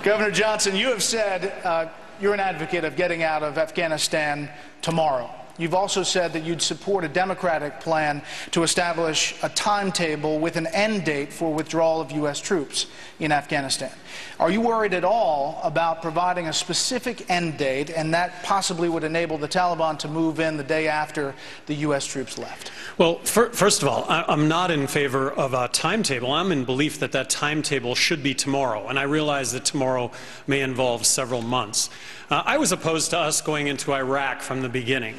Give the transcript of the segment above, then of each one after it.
Governor Johnson, you have said you're an advocate of getting out of Afghanistan tomorrow. You've also said that you'd support a Democratic plan to establish a timetable with an end date for withdrawal of U.S. troops in Afghanistan. Are you worried at all about providing a specific end date, and that possibly would enable the Taliban to move in the day after the U.S. troops left? Well, first of all, I'm not in favor of a timetable. I'm in belief that that timetable should be tomorrow, and I realize that tomorrow may involve several months. I was opposed to us going into Iraq from the beginning.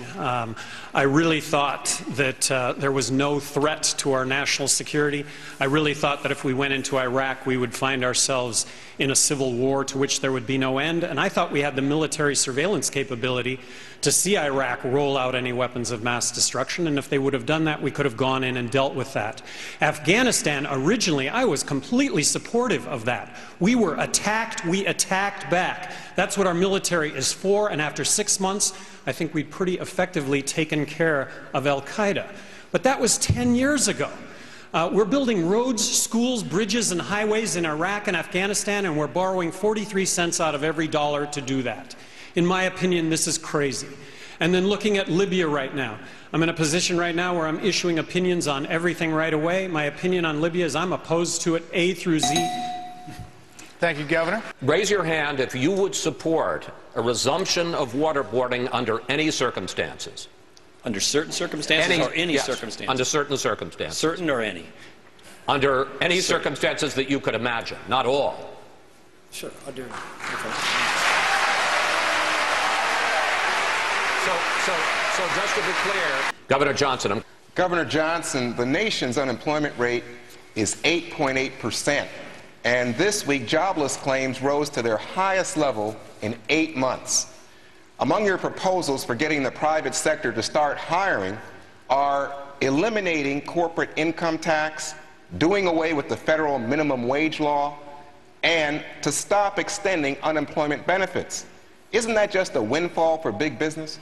I really thought that there was no threat to our national security. I really thought that if we went into Iraq, we would find ourselves in a civil war to which there would be no end. And I thought we had the military surveillance capability to see Iraq roll out any weapons of mass destruction. And if they would have done that, we could have gone in and dealt with that. Afghanistan, originally, I was completely supportive of that. We were attacked. We attacked back. That's what our military is for. And after 6 months, I think we'd pretty effectively taken care of al-Qaeda. But that was 10 years ago. We're building roads, schools, bridges, and highways in Iraq and Afghanistan, and we're borrowing 43 cents out of every dollar to do that. In my opinion, this is crazy. And then looking at Libya right now, I'm in a position right now where I'm issuing opinions on everything right away. My opinion on Libya is I'm opposed to it A through Z. Thank you, Governor. Raise your hand if you would support a resumption of waterboarding under any circumstances. Under certain circumstances or any circumstances? Under certain circumstances. Certain or any? Under any circumstances that you could imagine, not all. Sure, I'll do it. Okay. So just to be clear, Governor Johnson. Governor Johnson, the nation's unemployment rate is 8.8%. And this week, jobless claims rose to their highest level in 8 months. Among your proposals for getting the private sector to start hiring are eliminating corporate income tax, doing away with the federal minimum wage law, and to stop extending unemployment benefits. Isn't that just a windfall for big business?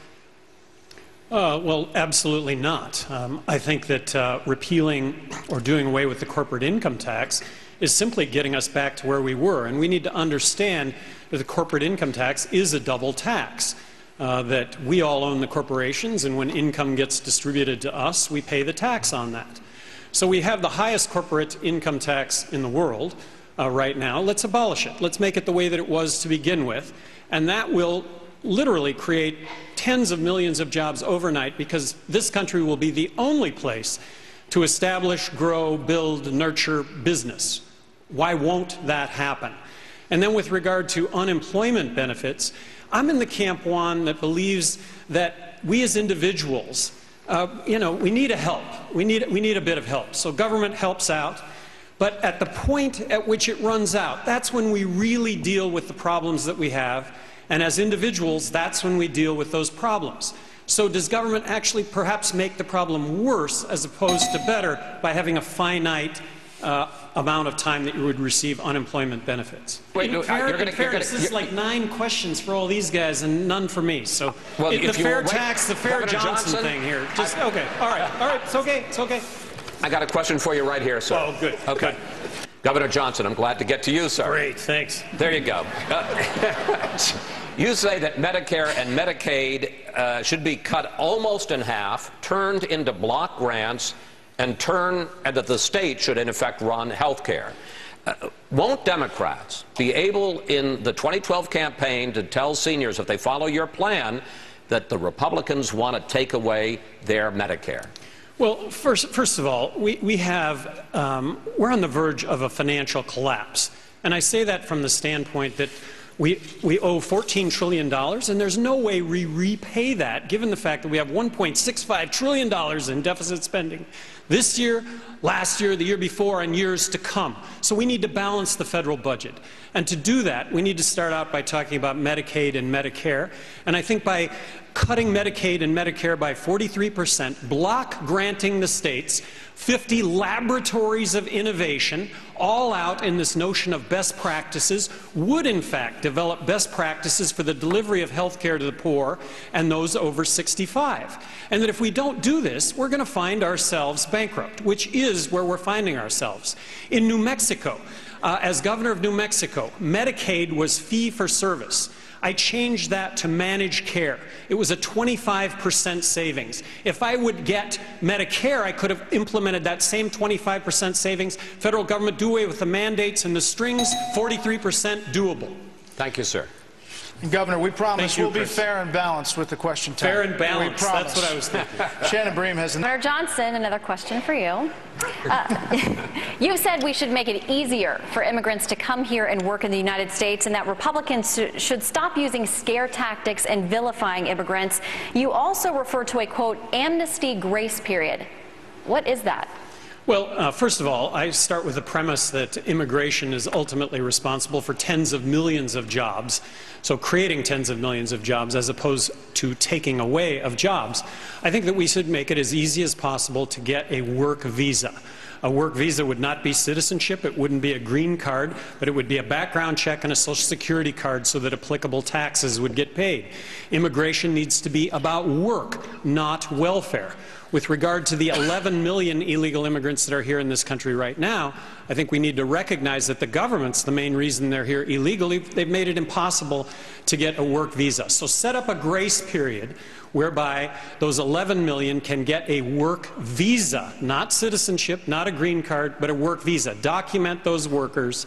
Well, absolutely not. I think that repealing or doing away with the corporate income tax is simply getting us back to where we were. And we need to understand that the corporate income tax is a double tax, that we all own the corporations, and when income gets distributed to us, we pay the tax on that. So we have the highest corporate income tax in the world right now. Let's abolish it. Let's make it the way that it was to begin with. And that will literally create tens of millions of jobs overnight, because this country will be the only place to establish, grow, build, nurture business. Why won't that happen? And then with regard to unemployment benefits, I'm in the camp one that believes that we as individuals, we need a help. We need a bit of help. So government helps out, but at the point at which it runs out, that's when we really deal with the problems that we have. And as individuals, that's when we deal with those problems. So does government actually perhaps make the problem worse as opposed to better by having a finite amount of time that you would receive unemployment benefits? Wait, no, this is like 9 questions for all these guys and none for me. So well, the fair tax, the fair Johnson thing here. Just okay. All right. It's okay. I got a question for you right here, sir. Oh, good. Okay. Good. Governor Johnson, I'm glad to get to you, sir. Great, thanks. There you go. You say that Medicare and Medicaid should be cut almost in half, turned into block grants, and that the state should, in effect, run health care. Won't Democrats be able, in the 2012 campaign, to tell seniors, if they follow your plan, that the Republicans want to take away their Medicare? Well, first of all, we're on the verge of a financial collapse. And I say that from the standpoint that we owe $14 trillion, and there's no way we repay that, given the fact that we have $1.65 trillion in deficit spending this year, last year, the year before, and years to come. So we need to balance the federal budget. And to do that, we need to start out by talking about Medicaid and Medicare. And I think by cutting Medicaid and Medicare by 43%, block granting the states 50 laboratories of innovation, all out in this notion of best practices, would in fact develop best practices for the delivery of health care to the poor and those over 65. And that if we don't do this, we're going to find ourselves bankrupt, which is where we're finding ourselves. In New Mexico, As governor of New Mexico, Medicaid was fee-for-service. I changed that to managed care. It was a 25% savings. If I would get Medicare, I could have implemented that same 25% savings. Federal government do away with the mandates and the strings, 43% doable. Thank you, sir. Governor, we promise we'll be fair and balanced with the question time. Fair and balanced, that's what I was thinking. Shannon Bream has Governor Johnson, another question for you. You said we should make it easier for immigrants to come here and work in the United States, and that Republicans should stop using scare tactics and vilifying immigrants. You also refer to a, quote, amnesty grace period. What is that? Well, first of all, I start with the premise that immigration is ultimately responsible for tens of millions of jobs. So creating tens of millions of jobs as opposed to taking away of jobs. I think that we should make it as easy as possible to get a work visa. A work visa would not be citizenship, it wouldn't be a green card, but it would be a background check and a Social Security card so that applicable taxes would get paid. Immigration needs to be about work, not welfare. With regard to the 11 million illegal immigrants that are here in this country right now, I think we need to recognize that the government's the main reason they're here illegally. They've made it impossible to get a work visa. So set up a grace period whereby those 11 million can get a work visa, not citizenship, not a green card, but a work visa. Document those workers.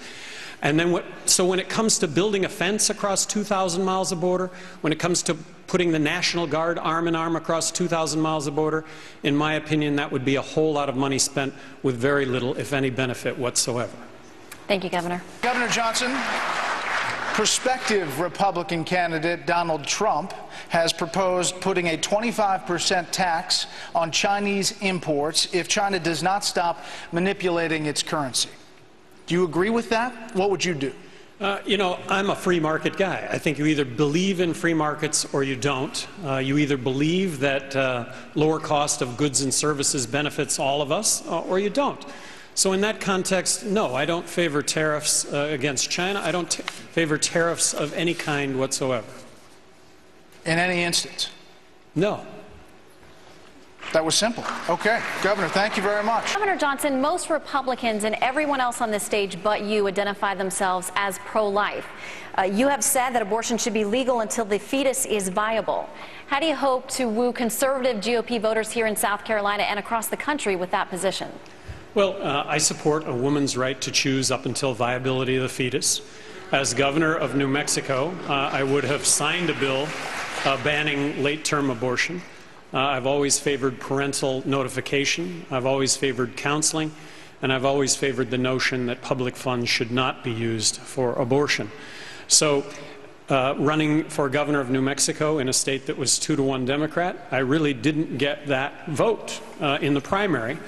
And then so when it comes to building a fence across 2,000 miles of border, when it comes to putting the National Guard arm in arm across 2,000 miles of border, in my opinion, that would be a whole lot of money spent with very little, if any, benefit whatsoever. Thank you, Governor. Governor Johnson, prospective Republican candidate Donald Trump has proposed putting a 25% tax on Chinese imports if China does not stop manipulating its currency. Do you agree with that? What would you do? You know, I'm a free market guy. I think you either believe in free markets or you don't. You either believe that lower cost of goods and services benefits all of us, or you don't. So in that context, no, I don't favor tariffs against China. I don't favor tariffs of any kind whatsoever. In any instance? No. That was simple. Okay. Governor, thank you very much. Governor Johnson, most Republicans and everyone else on this stage but you identify themselves as pro-life. You have said that abortion should be legal until the fetus is viable. How do you hope to woo conservative GOP voters here in South Carolina and across the country with that position? Well, I support a woman's right to choose up until viability of the fetus. As governor of New Mexico, I would have signed a bill banning late-term abortion. I've always favored parental notification, I've always favored counseling, and I've always favored the notion that public funds should not be used for abortion. So running for governor of New Mexico in a state that was 2-to-1 Democrat, I really didn't get that vote in the primary,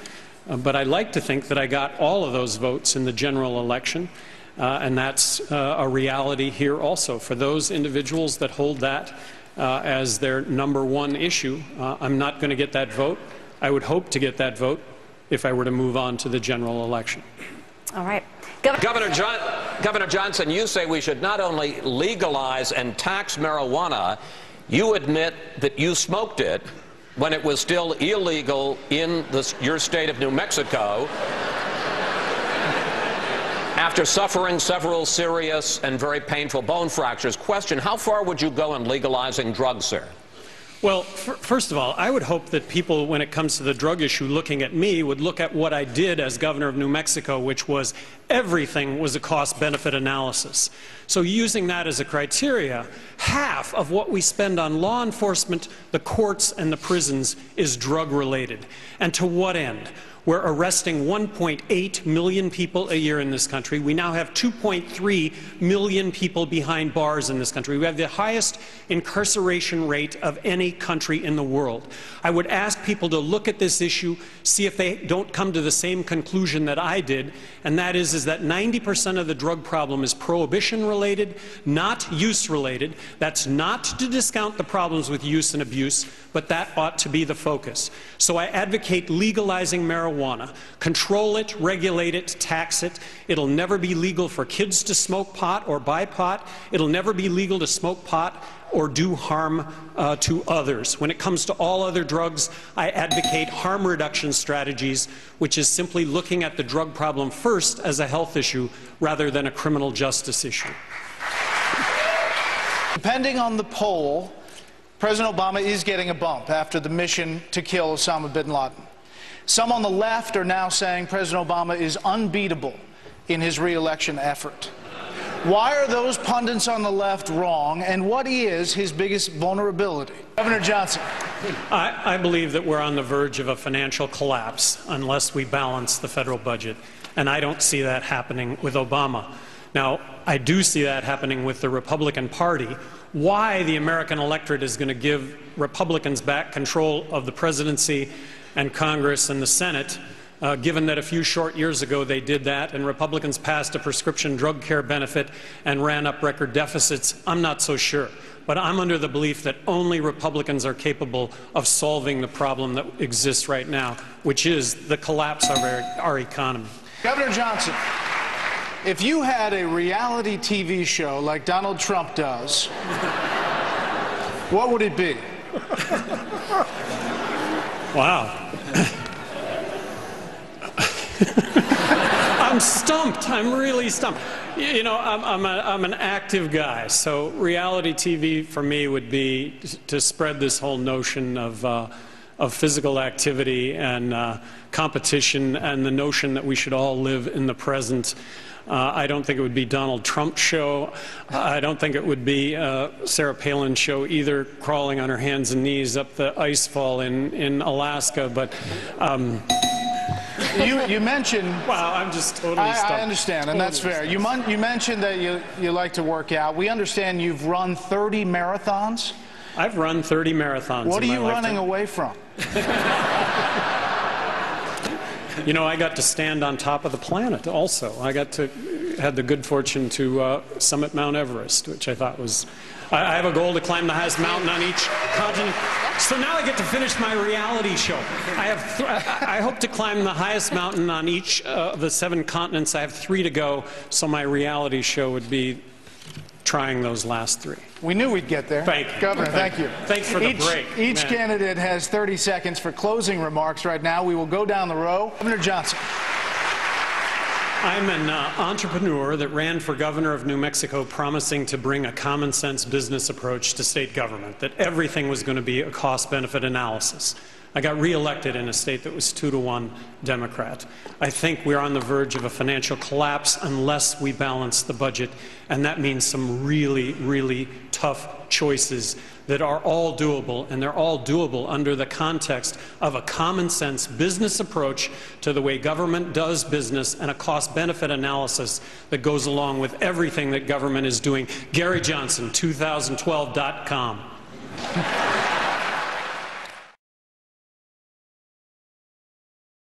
but I like to think that I got all of those votes in the general election, and that's a reality here also. For those individuals that hold that as their #1 issue, I'm not going to get that vote. I would hope to get that vote if I were to move on to the general election. All right. Governor Johnson, you say we should not only legalize and tax marijuana, you admit that you smoked it when it was still illegal in your state of New Mexico. After suffering several serious and very painful bone fractures. Question, how far would you go in legalizing drugs, sir? Well, first of all, I would hope that people, when it comes to the drug issue, looking at me, would look at what I did as governor of New Mexico, which was everything was a cost-benefit analysis. So using that as a criteria, half of what we spend on law enforcement, the courts, and the prisons is drug-related. And to what end? We're arresting 1.8 million people a year in this country. We now have 2.3 million people behind bars in this country. We have the highest incarceration rate of any country in the world. I would ask people to look at this issue, see if they don't come to the same conclusion that I did, and that is that 90% of the drug problem is prohibition-related, not use-related. That's not to discount the problems with use and abuse, but that ought to be the focus. So I advocate legalizing marijuana marijuana. Control it, regulate it, tax it. It'll never be legal for kids to smoke pot or buy pot. It'll never be legal to smoke pot or do harm to others. When it comes to all other drugs, I advocate harm reduction strategies, which is simply looking at the drug problem first as a health issue rather than a criminal justice issue. Depending on the poll, President Obama is getting a bump after the mission to kill Osama bin Laden. Some on the left are now saying President Obama is unbeatable in his re-election effort. Why are those pundits on the left wrong, and what is his biggest vulnerability? Governor Johnson. I believe that we're on the verge of a financial collapse unless we balance the federal budget, and I don't see that happening with Obama. Now, I do see that happening with the Republican Party. Why the American electorate is going to give Republicans back control of the presidency and Congress and the Senate, given that a few short years ago they did that and Republicans passed a prescription drug care benefit and ran up record deficits, I'm not so sure. But I'm under the belief that only Republicans are capable of solving the problem that exists right now, which is the collapse of our economy. Governor Johnson, if you had a reality TV show like Donald Trump does, what would it be? Wow. I'm stumped. I'm really stumped. You know, I'm an active guy, so reality TV for me would be to spread this whole notion of physical activity and competition and the notion that we should all live in the present. I don't think it would be Donald Trump's show. I don't think it would be Sarah Palin's show either, crawling on her hands and knees up the ice fall in Alaska. But you mentioned... Wow, I'm just totally stumped. I understand, and that's fair. You mentioned that you like to work out. We understand you've run 30 marathons. I've run 30 marathons. What are you running lifetime. away from? You know, I got to stand on top of the planet also. I had the good fortune to summit Mount Everest, which I thought was... I have a goal to climb the highest mountain on each continent. So now I get to finish my reality show. I hope to climb the highest mountain on each of the 7 continents. I have 3 to go, so my reality show would be trying those last 3. We knew we'd get there. Thank you. Governor, thank you. Thanks for the break. Each candidate has 30 seconds for closing remarks right now. We will go down the row. Governor Johnson. I'm an entrepreneur that ran for governor of New Mexico promising to bring a common-sense business approach to state government, that everything was going to be a cost-benefit analysis. I got reelected in a state that was 2-to-1 Democrat. I think we're on the verge of a financial collapse unless we balance the budget, and that means some really, really tough choices that are all doable, and they're all doable under the context of a common-sense business approach to the way government does business and a cost-benefit analysis that goes along with everything that government is doing. Gary Johnson, 2012.com.